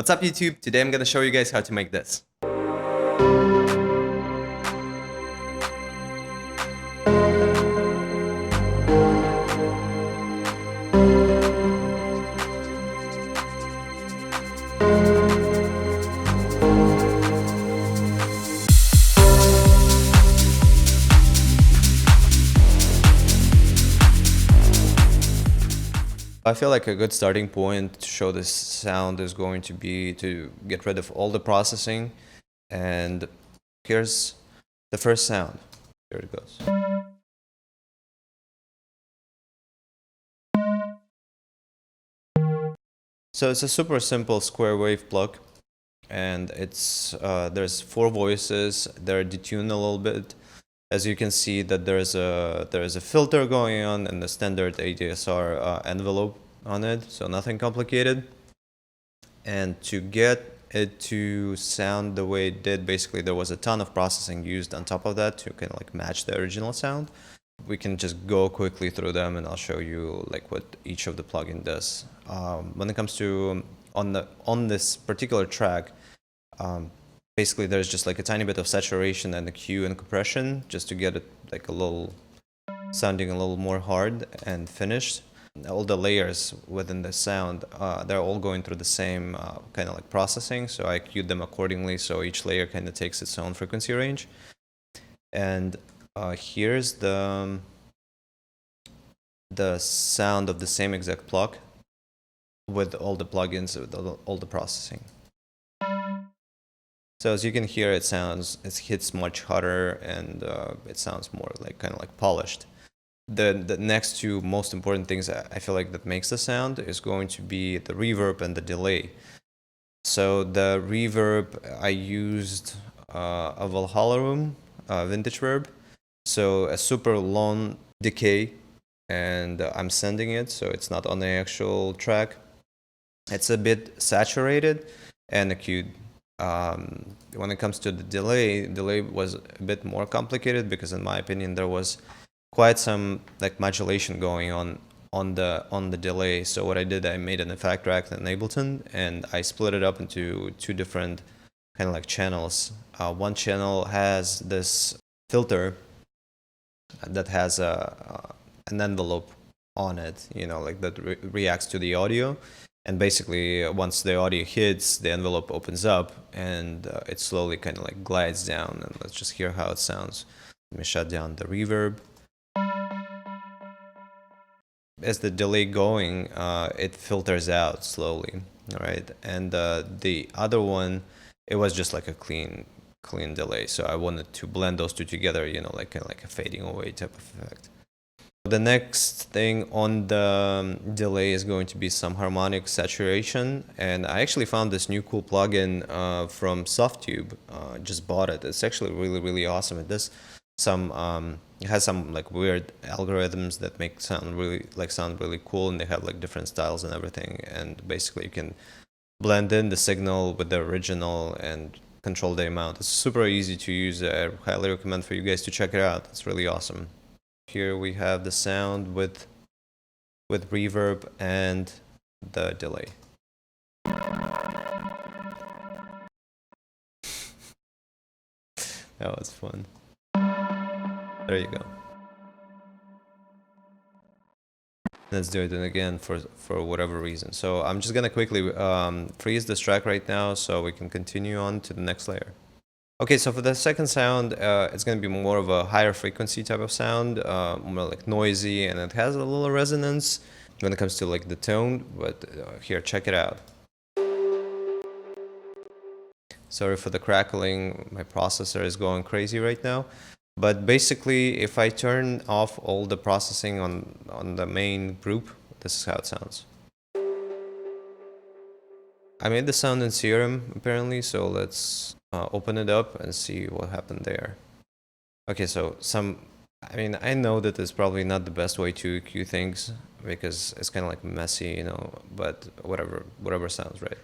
What's up YouTube? Today I'm gonna show you guys how to make this. I feel like a good starting point to show this sound is going to be to get rid of all the processing, and here's the first sound. Here it goes. So it's a super simple square wave plug, and it's there's 4 voices. They're detuned a little bit. As you can see that there's a filter going on and the standard ADSR envelope on it, so nothing complicated. And to get it to sound the way it did, basically there was a ton of processing used on top of that to kind of like match the original sound. We can just go quickly through them and I'll show you like what each of the plugin does. When it comes to on this particular track, basically there's just like a tiny bit of saturation and EQ and compression just to get it like a little sounding a little more hard and finished. All the layers within the sound, they're all going through the same kind of like processing, so I queued them accordingly so each layer kind of takes its own frequency range. And here's the sound of the same exact plug with all the plugins, with all the processing. So as you can hear, it hits much harder and it sounds more like kind of like polished. The next two most important things I feel like that makes the sound is going to be the reverb and the delay. So the reverb, I used a Valhalla Room vintage verb, so a super long decay, and I'm sending it so it's not on the actual track. It's a bit saturated and acute. When it comes to the delay was a bit more complicated because in my opinion there was quite some like modulation going on the delay. So what I did, I made an effect rack in Ableton and I split it up into 2 different kind of like channels. One channel has this filter that has an envelope on it, you know, like that reacts to the audio. And basically, once the audio hits, the envelope opens up and it slowly kind of like glides down. And let's just hear how it sounds. Let me shut down the reverb. As the delay going, it filters out slowly, right? And the other one, it was just like a clean delay. So I wanted to blend those two together, you know, like a fading away type of effect. The next thing on the delay is going to be some harmonic saturation, and I actually found this new cool plugin from Softtube. Just bought it. It's actually really awesome. It does some it has some like weird algorithms that make sound really cool, and they have like different styles and everything. And basically, you can blend in the signal with the original and control the amount. It's super easy to use. I highly recommend for you guys to check it out. It's really awesome. Here we have the sound with reverb and the delay. That was fun. There you go. Let's do it again for whatever reason. So I'm just gonna quickly freeze this track right now so we can continue on to the next layer. Okay, so for the second sound, it's going to be more of a higher frequency type of sound, more like noisy, and it has a little resonance when it comes to like the tone, but here, check it out. Sorry for the crackling, my processor is going crazy right now. But basically, if I turn off all the processing on the main group, this is how it sounds. I made the sound in Serum, apparently, so let's open it up and see what happened there. Okay, so I mean, I know that it's probably not the best way to EQ things because it's kind of like messy, you know, but whatever sounds right.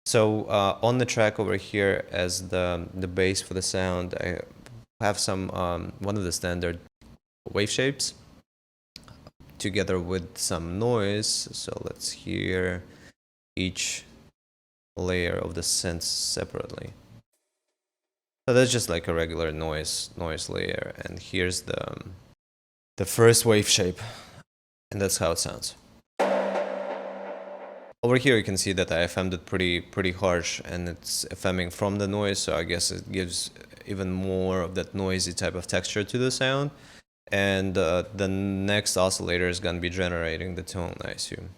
So on the track over here as the base for the sound, I have some one of the standard wave shapes together with some noise. So let's hear each layer of the synths separately. So that's just like a regular noise layer, and here's the first wave shape, and that's how it sounds. Over here you can see that I FM'd it pretty harsh, and it's FMing from the noise, so I guess it gives even more of that noisy type of texture to the sound. And the next oscillator is gonna be generating the tone, I assume.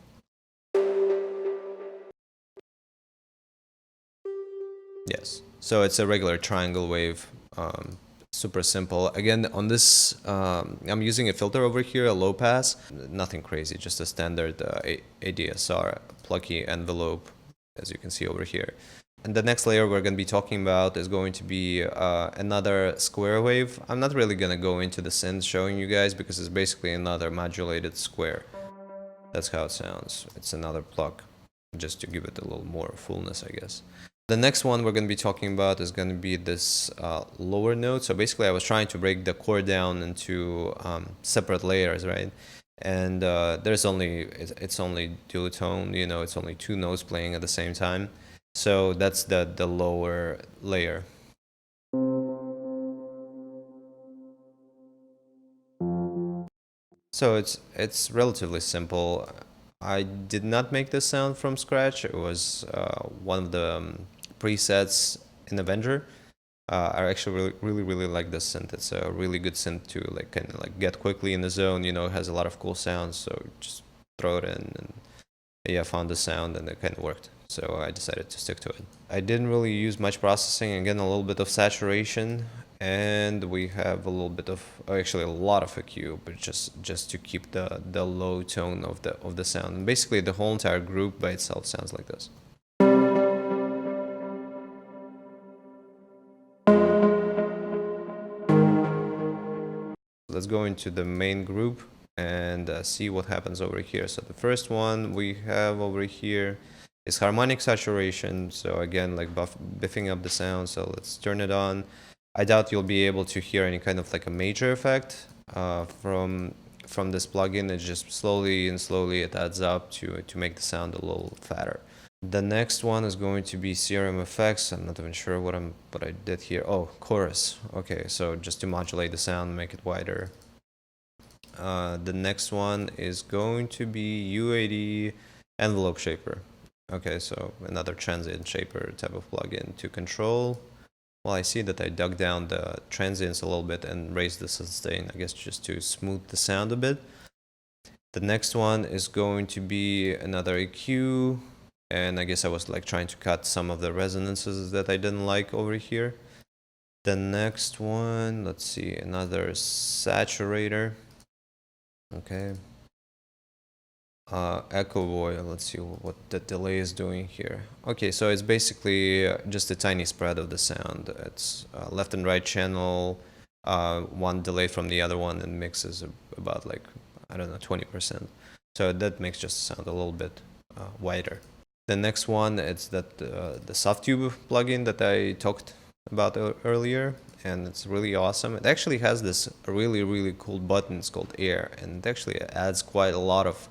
Yes. So it's a regular triangle wave, super simple. Again, on this, I'm using a filter over here, a low pass, nothing crazy, just a standard ADSR plucky envelope, as you can see over here. And the next layer we're going to be talking about is going to be another square wave. I'm not really going to go into the synth showing you guys because it's basically another modulated square. That's how it sounds. It's another pluck, just to give it a little more fullness, I guess. The next one we're going to be talking about is going to be this lower note. So basically I was trying to break the chord down into separate layers, right? And it's only duotone, you know, it's only two notes playing at the same time. So that's the lower layer. So it's relatively simple. I did not make this sound from scratch. It was one of the presets in Avenger. I actually really like this synth. It's a really good synth to like kind of like get quickly in the zone. You know, it has a lot of cool sounds. So just throw it in, and yeah, found the sound, and it kind of worked. So I decided to stick to it. I didn't really use much processing. Again, a little bit of saturation, and we have a little bit of, actually a lot of EQ, but just to keep the low tone of the sound. And basically, the whole entire group by itself sounds like this. Let's go into the main group and see what happens over here. So the first one we have over here is Harmonic Saturation. So again, like biffing up the sound. So let's turn it on. I doubt you'll be able to hear any kind of like a major effect from this plugin. It just slowly it adds up to make the sound a little fatter. The next one is going to be Serum Effects. I'm not even sure what I did here. Oh, chorus. Okay, so just to modulate the sound, make it wider. The next one is going to be UAD Envelope Shaper. Okay, so another transient shaper type of plugin to control. Well, I see that I dug down the transients a little bit and raised the sustain, I guess just to smooth the sound a bit. The next one is going to be another EQ, and I guess I was like trying to cut some of the resonances that I didn't like over here. The next one, let's see, another saturator. Okay. Echo Boy, let's see what the delay is doing here. Okay, so it's basically just a tiny spread of the sound. It's left and right channel, one delay from the other one, and mixes about like, I don't know, 20%. So that makes just sound a little bit wider. The next one, it's that the Softtube plugin that I talked about earlier, and it's really awesome. It actually has this really cool button. It's called Air, and it actually adds quite a lot of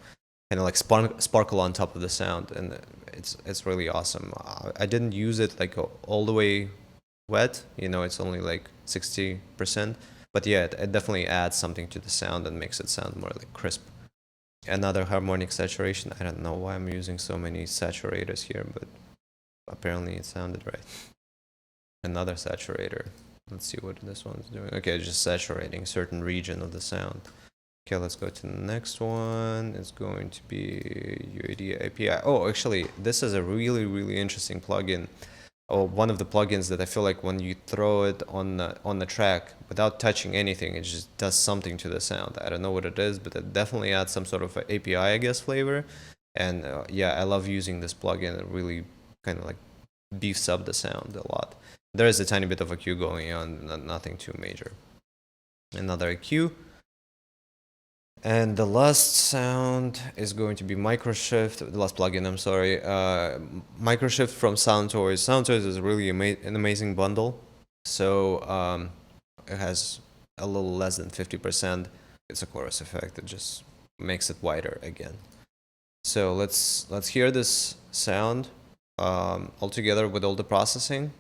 kind of like sparkle on top of the sound, and it's really awesome. I didn't use it like all the way wet, you know, it's only like 60%, but yeah, it definitely adds something to the sound and makes it sound more like crisp. Another harmonic saturation. I don't know why I'm using so many saturators here, but apparently it sounded right. Another saturator. Let's see what this one's doing. Okay, just saturating certain region of the sound. Okay, let's go to the next one. It's going to be UAD API. Oh, actually, this is a really interesting plugin. Oh, one of the plugins that I feel like when you throw it on the track without touching anything, it just does something to the sound. I don't know what it is, but it definitely adds some sort of API, I guess, flavor. And yeah, I love using this plugin. It really kind of like beefs up the sound a lot. There is a tiny bit of a EQ going on, nothing too major. Another EQ. And the last sound is going to be Microshift, the last plugin, I'm sorry. Microshift from Soundtoys. Soundtoys is really an amazing bundle. So it has a little less than 50%. It's a chorus effect. It just makes it wider again. So let's hear this sound. all together with all the processing.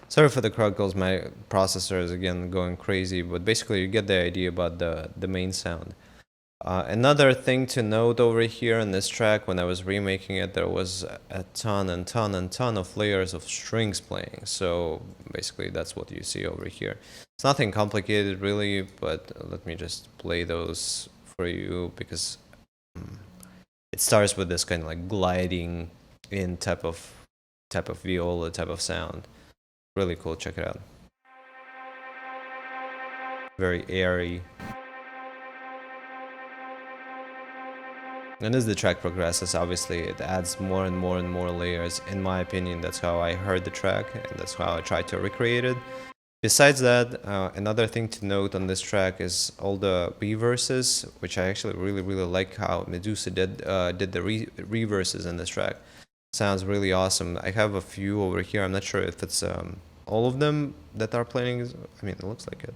Sorry for the crackles, my processor is again going crazy, but basically you get the idea about the main sound. Another thing to note over here in this track, when I was remaking it, there was a ton of layers of strings playing. So basically that's what you see over here. It's nothing complicated really, but let me just play those for you, because it starts with this kind of like gliding in type of viola type of sound. Really cool, check it out. Very airy. And as the track progresses, obviously it adds more and more layers. In my opinion, that's how I heard the track, and that's how I tried to recreate it. Besides that, another thing to note on this track is all the reverses, which I actually really like how Meduza did the reverses in this track. Sounds really awesome. I have a few over here. I'm not sure if it's all of them that are playing. I mean, it looks like it.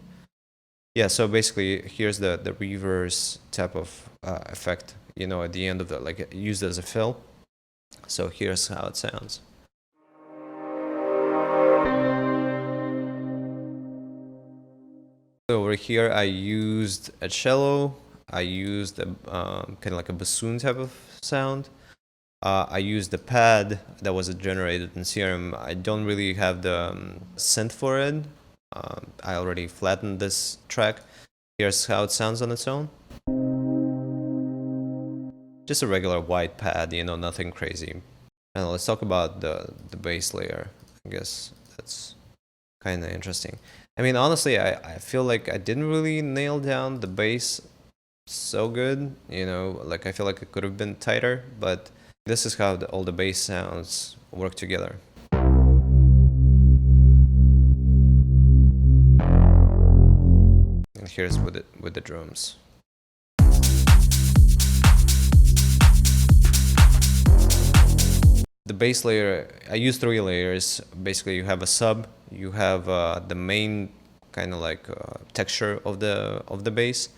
Yeah, so basically here's the reverse type of effect, you know, at the end of the, like, used as a fill. So here's how it sounds. Over here I used a cello, I used a kind of like a bassoon type of sound. I used the pad that was generated in Serum. I don't really have the synth for it. I already flattened this track. Here's how it sounds on its own. Just a regular white pad, you know, nothing crazy. And let's talk about the bass layer. I guess that's kind of interesting. I mean, honestly, I feel like I didn't really nail down the bass so good, you know, like I feel like it could have been tighter, but this is how all the bass sounds work together. And here's with the drums. The bass layer, I use 3 layers. Basically, you have a sub, you have the main kind of like texture of the bass,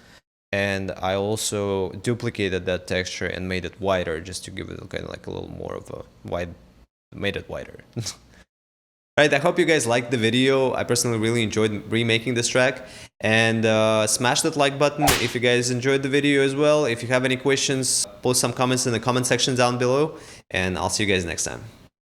and I also duplicated that texture and made it wider, just to give it kind of like a little more of a made it wider. Right, I hope you guys liked the video. I personally really enjoyed remaking this track, and smash that like button if you guys enjoyed the video as well. If you have any questions, post some comments in the comment section down below, and I'll see you guys next time.